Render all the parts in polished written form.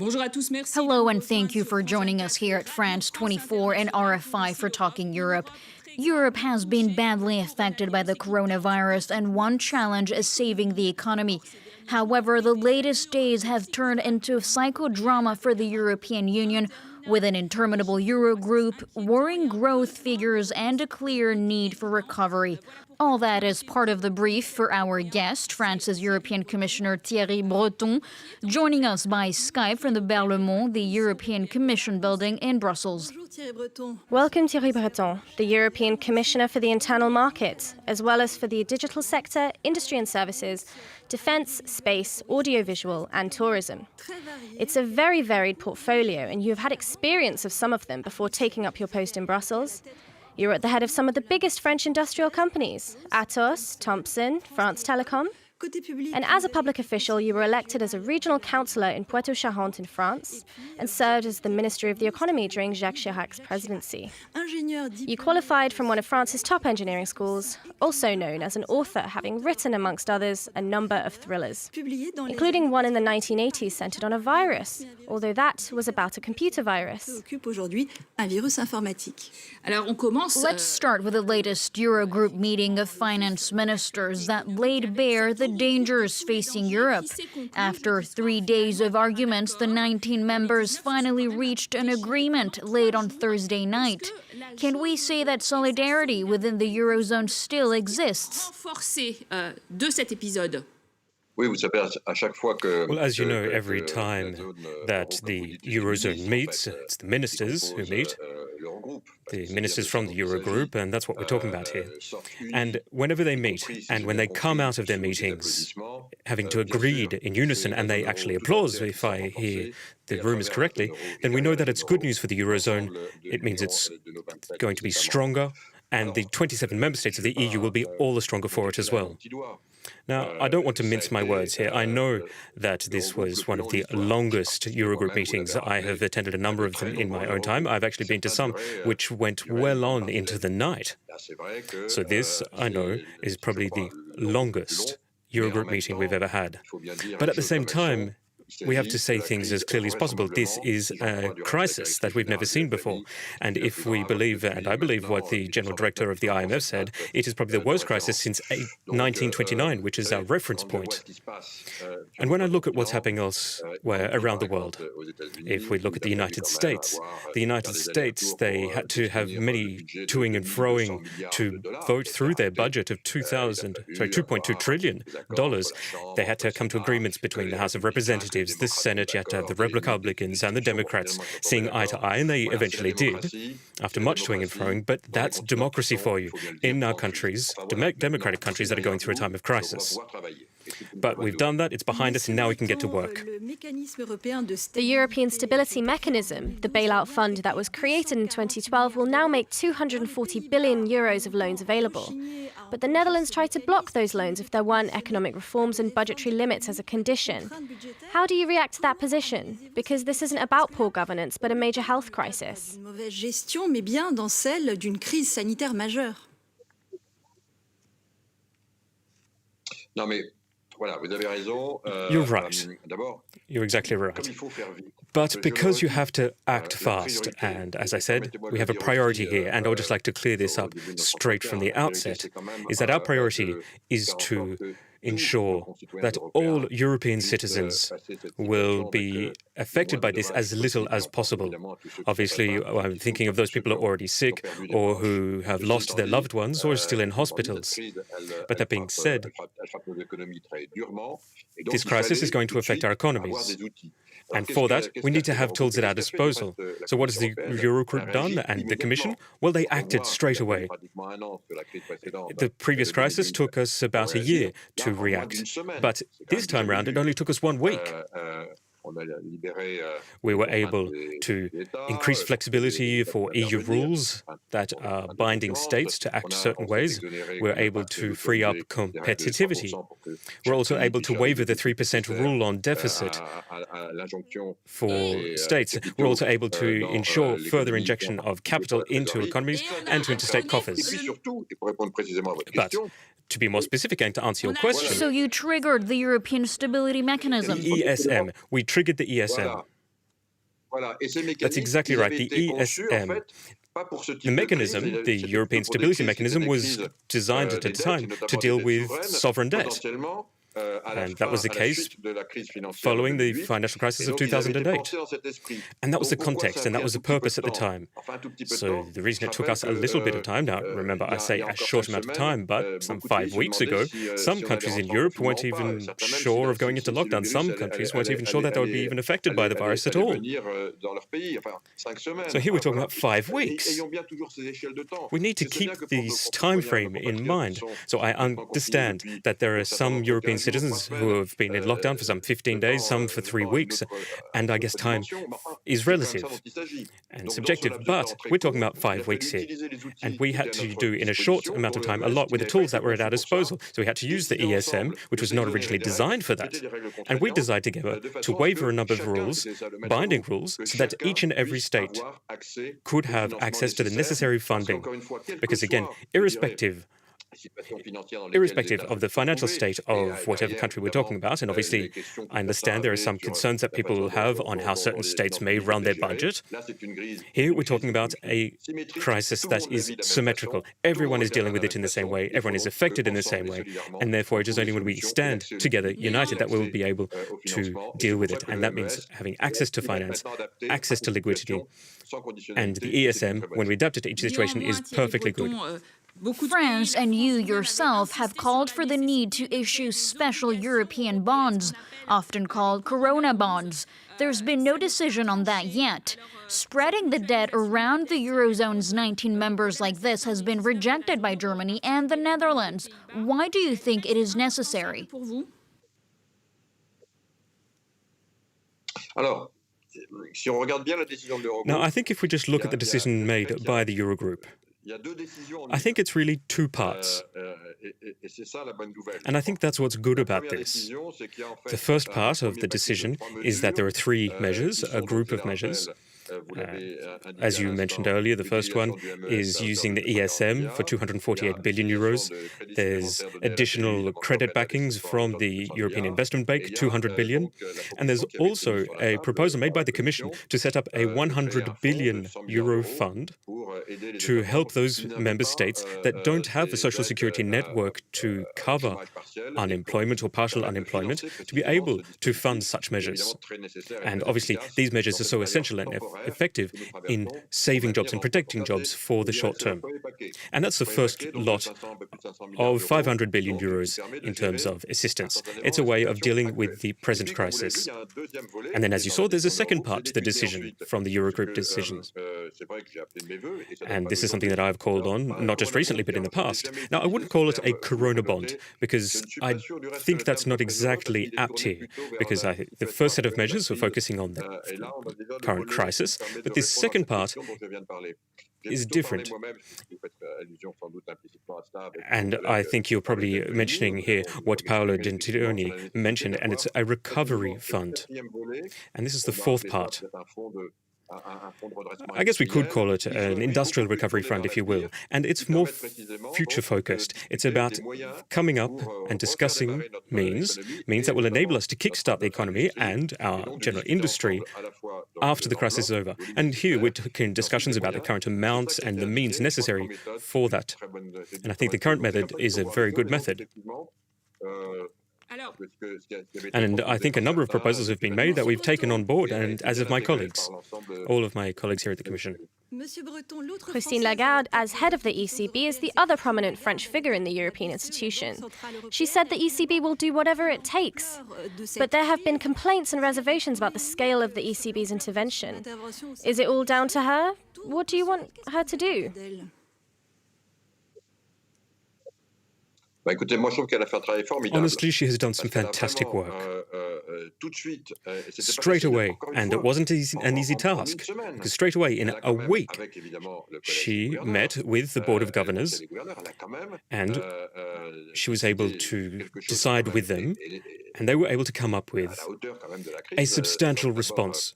Hello and thank you for joining us here at France 24 and RFI for Talking Europe. Europe has been badly affected by the coronavirus, and one challenge is saving the economy. However, the latest days have turned into psychodrama for the European Union, with an interminable Eurogroup, worrying growth figures, and a clear need for recovery. All that is part of the brief for our guest, France's European Commissioner Thierry Breton, joining us by Skype from the Berlaymont, the European Commission building in Brussels. Welcome, Thierry Breton, the European Commissioner for the Internal Market, as well as for the digital sector, industry and services, defence, space, audiovisual and tourism. It's a very varied portfolio, and you have had experience of some of them before taking up your post in Brussels. You're at the head of some of the biggest French industrial companies, Atos, Thomson, France Telecom. And as a public official, you were elected as a regional councillor in Poitou-Charentes in France and served as the Minister of the Economy during Jacques Chirac's presidency. You qualified from one of France's top engineering schools, also known as an author, having written, amongst others, a number of thrillers, including one in the 1980s centered on a virus, although that was about a computer virus. Let's start with the latest Eurogroup meeting of finance ministers that laid bare the dangers facing Europe. After 3 days of arguments, the 19 members finally reached an agreement late on Thursday night. Can we say that solidarity within the Eurozone still exists? Well, as you know, every time that the Eurozone meets, it's the ministers who meet, the ministers from the Eurogroup, and that's what we're talking about here. And whenever they meet, and when they come out of their meetings having to agree in unison, and they actually applaud, if I hear the rumours correctly, then we know that it's good news for the Eurozone. It means it's going to be stronger, and the 27 member states of the EU will be all the stronger for it as well. Now, I don't want to mince my words here. I know that this was one of the longest Eurogroup meetings. I have attended a number of them in my own time. I've actually been to some which went well on into the night. So this, I know, is probably the longest Eurogroup meeting we've ever had. But at the same time, we have to say things as clearly as possible. This is a crisis that we've never seen before. And if we believe, and I believe what the General Director of the IMF said, it is probably the worst crisis since 1929, which is our reference point. And when I look at what's happening elsewhere around the world, if we look at the United States, they had to have many toing and froing to vote through their budget of $2.2 trillion. They had to come to agreements between the House of Representatives, the Senate, yet the Republicans and the Democrats seeing eye to eye, and they eventually did, after much toing and froing. But that's democracy for you in our countries, democratic countries that are going through a time of crisis. But we've done that, it's behind us, and now we can get to work. The European Stability Mechanism, the bailout fund that was created in 2012, will now make 240 billion euros of loans available. But the Netherlands tried to block those loans if there weren't economic reforms and budgetary limits as a condition. How do you react to that position? Because this isn't about poor governance, but a major health crisis. You're right. You're exactly right. But because you have to act fast, and as I said, we have a priority here, and I would just like to clear this up straight from the outset, is that our priority is to ensure that all European citizens will be affected by this as little as possible. Obviously, I'm thinking of those people who are already sick or who have lost their loved ones or are still in hospitals. But that being said, this crisis is going to affect our economies. And for that, we need to have tools at our disposal. So what has the Eurogroup done and the Commission? Well, they acted straight away. The previous crisis took us about a year to react. But this time round, it only took us 1 week. We were able to increase flexibility for EU rules that are binding states to act certain ways. We're able to free up competitivity. We're also able to waiver the 3% rule on deficit for states. We're also able to ensure further injection of capital into economies and to interstate coffers. But to be more specific and to answer your question... So you triggered the European Stability Mechanism. The ESM. We triggered the ESM. That's exactly right. The ESM, the mechanism, the European Stability Mechanism, was designed at a time to deal with sovereign debt. And that was the case following the financial crisis of 2008. And that was the context, and that was the purpose at the time. So the reason it took us a little bit of time, now remember I say a short amount of time, but some 5 weeks ago, some countries in Europe weren't even sure of going into lockdown. Some countries weren't even sure that they would be even affected by the virus at all. So here we're talking about 5 weeks. We need to keep this time frame in mind. So I understand that there are some European citizens who have been in lockdown for some 15 days, some for 3 weeks, and I guess time is relative and subjective, but we're talking about 5 weeks here. And we had to do, in a short amount of time, a lot with the tools that were at our disposal. So we had to use the ESM, which was not originally designed for that. And we decided together to waiver a number of rules, binding rules, so that each and every state could have access to the necessary funding. Because again, irrespective of the financial state of whatever country we're talking about, and obviously I understand there are some concerns that people have on how certain states may run their budget. Here we're talking about a crisis that is symmetrical. Everyone is dealing with it in the same way, everyone is affected in the same way, and therefore it is only when we stand together, united, that we'll be able to deal with it. And that means having access to finance, access to liquidity, and the ESM, when we adapt it to each situation, is perfectly good. France and you yourself have called for the need to issue special European bonds, often called Corona bonds. There's been no decision on that yet. Spreading the debt around the Eurozone's 19 members like this has been rejected by Germany and the Netherlands. Why do you think it is necessary? Now, I think if we just look at the decision made by the Eurogroup, I think it's really two parts. And I think that's what's good about this. The first part of the decision is that there are 3 measures, a group of measures. As you mentioned earlier, the first one is using the ESM for 248 billion euros. There's additional credit backings from the European Investment Bank, 200 billion. And there's also a proposal made by the Commission to set up a 100 billion euro fund to help those member states that don't have a social security network to cover unemployment or partial unemployment, to be able to fund such measures. And obviously, these measures are so essential and effective in saving jobs and protecting jobs for the short term. And that's the first lot of 500 billion euros in terms of assistance. It's a way of dealing with the present crisis. And then, as you saw, there's a second part to the decision from the Eurogroup decisions. And this is something that I've called on, not just recently, but in the past. Now, I wouldn't call it a Corona bond, because I think that's not exactly apt here, because the first set of measures were focusing on the current crisis. But this second part is different. And I think you're probably mentioning here what Paolo Gentiloni mentioned, and it's a recovery fund. And this is the fourth part. I guess we could call it an industrial recovery fund, if you will, and it's more future-focused. It's about coming up and discussing means that will enable us to kickstart the economy and our general industry after the crisis is over. And here we're talking discussions about the current amounts and the means necessary for that. And I think the current method is a very good method. And I think a number of proposals have been made that we've taken on board, and as have my colleagues, all of my colleagues here at the Commission. Christine Lagarde, as head of the ECB, is the other prominent French figure in the European institution. She said the ECB will do whatever it takes. But there have been complaints and reservations about the scale of the ECB's intervention. Is it all down to her? What do you want her to do? Honestly, she has done some fantastic work. Straight away, and it wasn't an easy task, because straight away, in a week, she met with the Board of Governors, and she was able to decide with them, and they were able to come up with a substantial response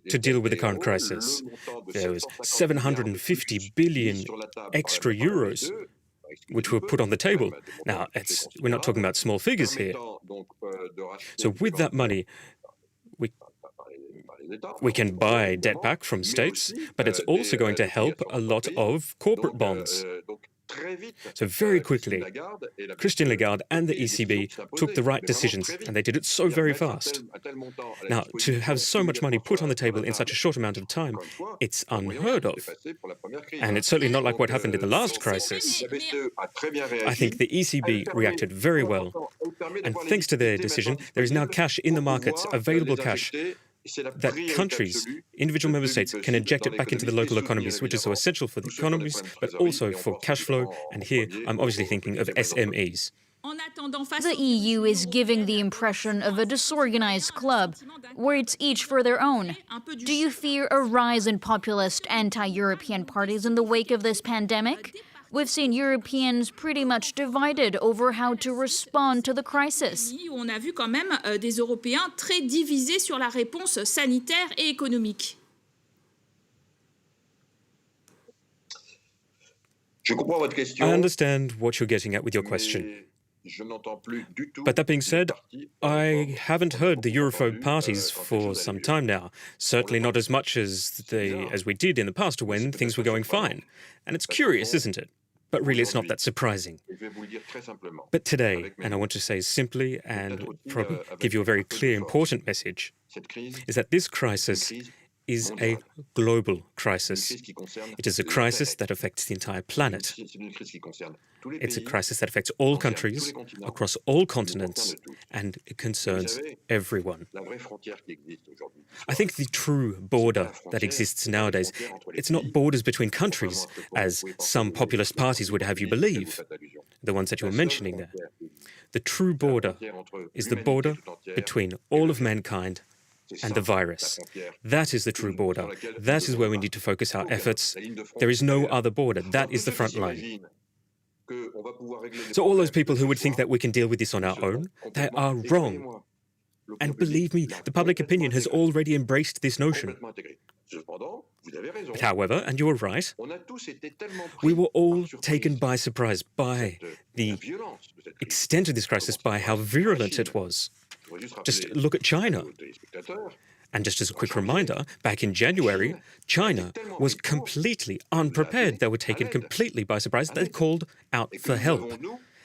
to deal with the current crisis. There was 750 billion extra euros which were put on the table. Now, we're not talking about small figures here. So with that money, We can buy debt back from states, but it's also going to help a lot of corporate bonds. So very quickly, Christine Lagarde and the ECB took the right decisions, and they did it so very fast. Now, to have so much money put on the table in such a short amount of time, it's unheard of. And it's certainly not like what happened in the last crisis. I think the ECB reacted very well. And thanks to their decision, there is now cash in the markets, available cash, that countries, individual member states, can inject it back into the local economies, which is so essential for the economies, but also for cash flow. And here, I'm obviously thinking of SMEs. The EU is giving the impression of a disorganized club, where it's each for their own. Do you fear a rise in populist anti-European parties in the wake of this pandemic? We've seen Europeans pretty much divided over how to respond to the crisis. On a vu quand même des Européens très divisés sur la réponse sanitaire et économique. I understand what you're getting at with your question. But that being said, I haven't heard the Europhobe parties for some time now. Certainly not as much as we did in the past when things were going fine. And it's curious, isn't it? But really, it's not that surprising. But today, and I want to say simply and probably give you a very clear, important message, is that this crisis is a global crisis. It is a crisis that affects the entire planet. It's a crisis that affects all countries, across all continents, and it concerns everyone. I think the true border that exists nowadays, it's not borders between countries, as some populist parties would have you believe, the ones that you were mentioning there. The true border is the border between all of mankind and the virus. That is the true border. That is where we need to focus our efforts. There is no other border. That is the front line. So all those people who would think that we can deal with this on our own, they are wrong. And believe me, the public opinion has already embraced this notion. But however, and you were right, we were all taken by surprise by the extent of this crisis, by how virulent it was. Just look at China. And just as a quick reminder, back in January, China was completely unprepared. They were taken completely by surprise. They called out for help.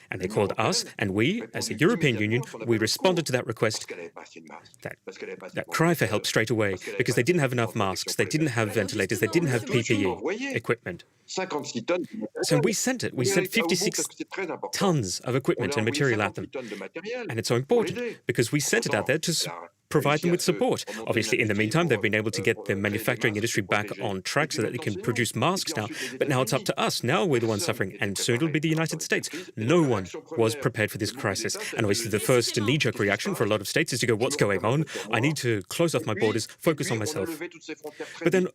And they called us, and we, as the European Union, we responded to that request, that cry for help straight away, because they didn't have enough masks, they didn't have ventilators, they didn't have PPE equipment. So we sent it. We sent 56 tons of equipment and material at them. And it's so important, because we sent it out there to provide them with support. Obviously, in the meantime, they've been able to get the manufacturing industry back on track so that they can produce masks now. But now it's up to us. Now we're the ones suffering, and soon it'll be the United States. No one was prepared for this crisis. And obviously, the first knee-jerk reaction for a lot of states is to go, what's going on? I need to close off my borders, focus on myself. But then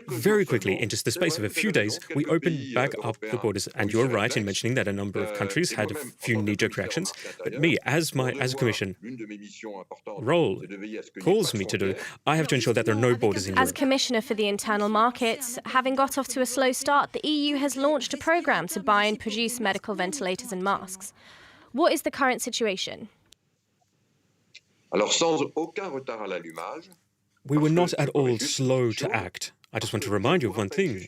very quickly, in just the space of a few days, we opened back up the borders. And you're right in mentioning that a number of countries had a few knee-jerk reactions. But me, as a commission role calls me to do, I have to ensure that there are no borders in Europe. As Commissioner for the Internal Market, having got off to a slow start, the EU has launched a programme to buy and produce medical ventilators and masks. What is the current situation? We were not at all slow to act. I just want to remind you of one thing.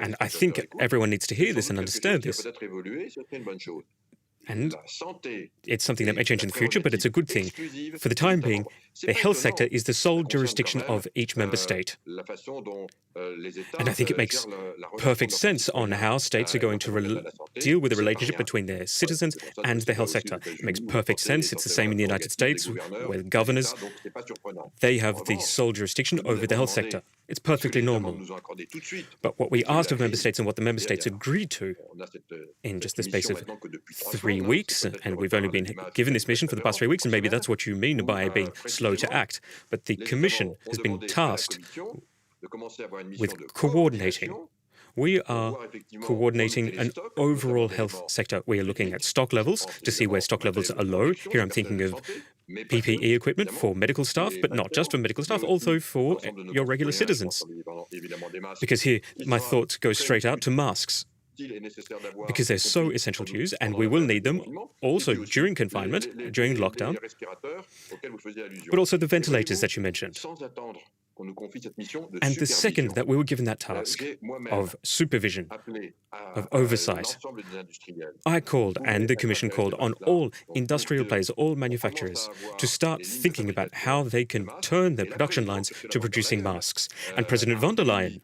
And I think everyone needs to hear this and understand this. And it's something that may change in the future, but it's a good thing. For the time being, the health sector is the sole jurisdiction of each member state. And I think it makes perfect sense on how states are going to deal with the relationship between their citizens and the health sector. It makes perfect sense. It's the same in the United States, where governors, they have the sole jurisdiction over the health sector. It's perfectly normal. But what we asked of member states and what the member states agreed to in just the space of 3 weeks, and we've only been given this mission for the past 3 weeks, and maybe that's what you mean by being slow to act. But the Commission has been tasked with coordinating. We are coordinating an overall health sector. We are looking at stock levels to see where stock levels are low. Here I'm thinking of PPE equipment for medical staff, but not just for medical staff, also for your regular citizens. Because here, my thoughts go straight out to masks. because they're so essential to use, and we will need them also during confinement, during lockdown, but also the ventilators that you mentioned. And the second that we were given that task of supervision, of oversight, I called, and the Commission called, on all industrial players, all manufacturers, to start thinking about how they can turn their production lines to producing masks. And President von der Leyen,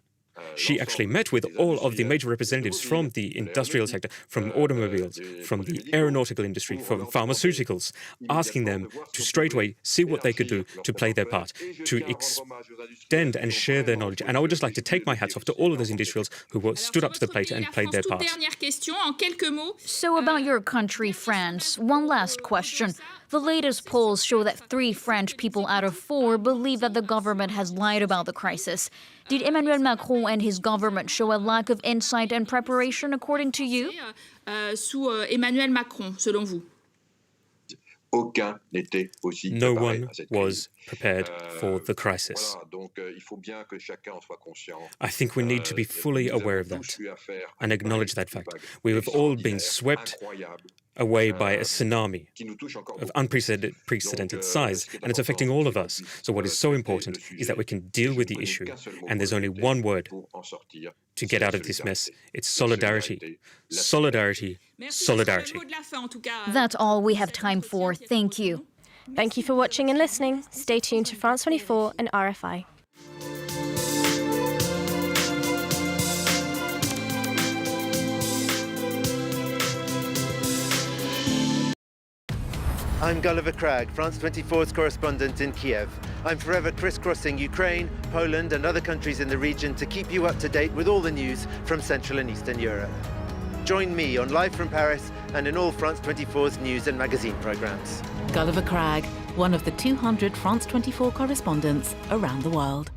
she actually met with all of the major representatives from the industrial sector, from automobiles, from the aeronautical industry, from pharmaceuticals, asking them to straightaway see what they could do to play their part, to extend and share their knowledge. And I would just like to take my hats off to all of those industrials who stood up to the plate and played their part. So about your country, France, one last question. The latest polls show that 3 French people out of 4 believe that the government has lied about the crisis. Did Emmanuel Macron and his government show a lack of insight and preparation, according to you? Sous Emmanuel Macron, selon vous? No one was prepared for the crisis. I think we need to be fully aware of that and acknowledge that fact. We have all been swept away by a tsunami of unprecedented size, and it's affecting all of us. So what is so important is that we can deal with the issue, and there's only one word to get out of this mess. It's solidarity. Solidarity. Solidarity. That's all we have time for. Thank you. Thank you for watching and listening. Stay tuned to France 24 and RFI. I'm Gulliver Cragg, France 24's correspondent in Kiev. I'm forever crisscrossing Ukraine, Poland and other countries in the region to keep you up to date with all the news from Central and Eastern Europe. Join me on Live from Paris and in all France 24's news and magazine programmes. Gulliver Cragg, one of the 200 France 24 correspondents around the world.